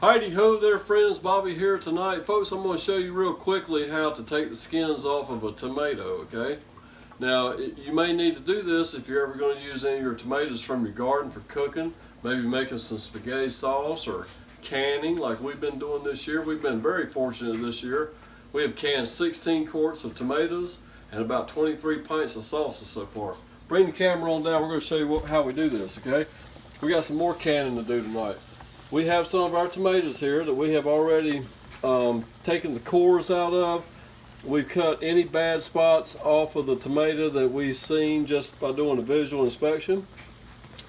Heidi ho there friends, Bobby here tonight. Folks, I'm going to show you real quickly how to take the skins off of a tomato, okay? Now, you may need to do this if you're ever going to use any of your tomatoes from your garden for cooking, maybe making some spaghetti sauce or canning like we've been doing this year. We've been very fortunate this year. We have canned 16 quarts of tomatoes and about 23 pints of salsa so far. Bring the camera on down, we're going to show you how we do this, okay? We got some more canning to do tonight. We have some of our tomatoes here that we have already taken the cores out of. We've cut any bad spots off of the tomato that we've seen just by doing a visual inspection.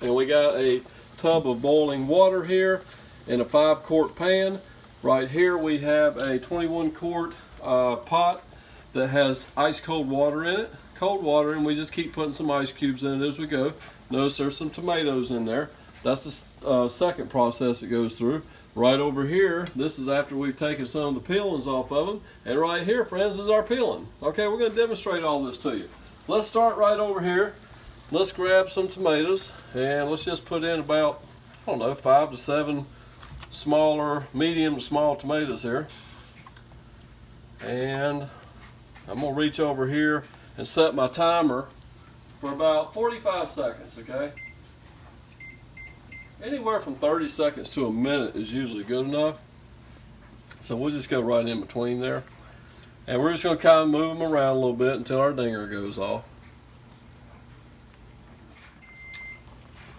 And we got a tub of boiling water here in a 5-quart pan. Right here we have a 21-quart pot that has ice cold water in it. Cold water, and we just keep putting some ice cubes in it as we go. Notice there's some tomatoes in there. That's the second process it goes through. Right over here, this is after we've taken some of the peelings off of them. And right here, friends, is our peeling. Okay, we're going to demonstrate all this to you. Let's start right over here. Let's grab some tomatoes and let's just put in about, I don't know, 5 to 7 smaller, medium to small tomatoes here. And I'm going to reach over here and set my timer for about 45 seconds, okay? Anywhere from 30 seconds to a minute is usually good enough. So we'll just go right in between there. And we're just going to kind of move them around a little bit until our dinger goes off.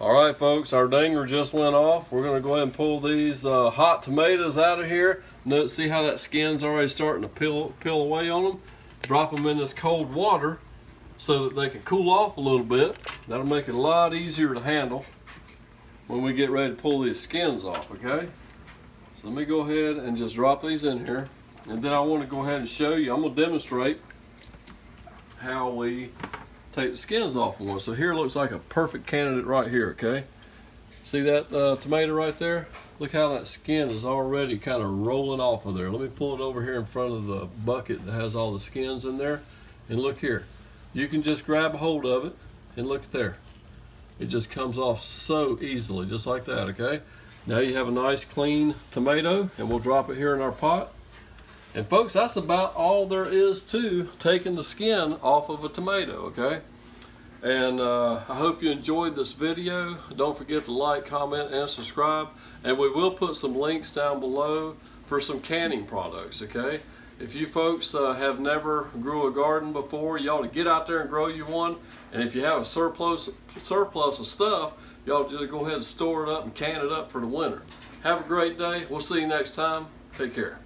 Alright folks, our dinger just went off. We're going to go ahead and pull these hot tomatoes out of here. See how that skin's already starting to peel away on them? Drop them in this cold water so that they can cool off a little bit. That'll make it a lot easier to handle when we get ready to pull these skins off, okay? So let me go ahead and just drop these in here. And then I want to go ahead and show you, I'm going to demonstrate how we take the skins off of one. So here looks like a perfect candidate right here, okay? See that tomato right there? Look how that skin is already kind of rolling off of there. Let me pull it over here in front of the bucket that has all the skins in there. And look here. You can just grab a hold of it and look at there. It just comes off so easily, just like that, okay? Now you have a nice clean tomato, and we'll drop it here in our pot. And folks, that's about all there is to taking the skin off of a tomato, okay? And I hope you enjoyed this video. Don't forget to like, comment, and subscribe. And we will put some links down below for some canning products, okay? If you folks have never grew a garden before, you ought to get out there and grow you one. And if you have a surplus of stuff, you ought to just go ahead and store it up and can it up for the winter. Have a great day. We'll see you next time. Take care.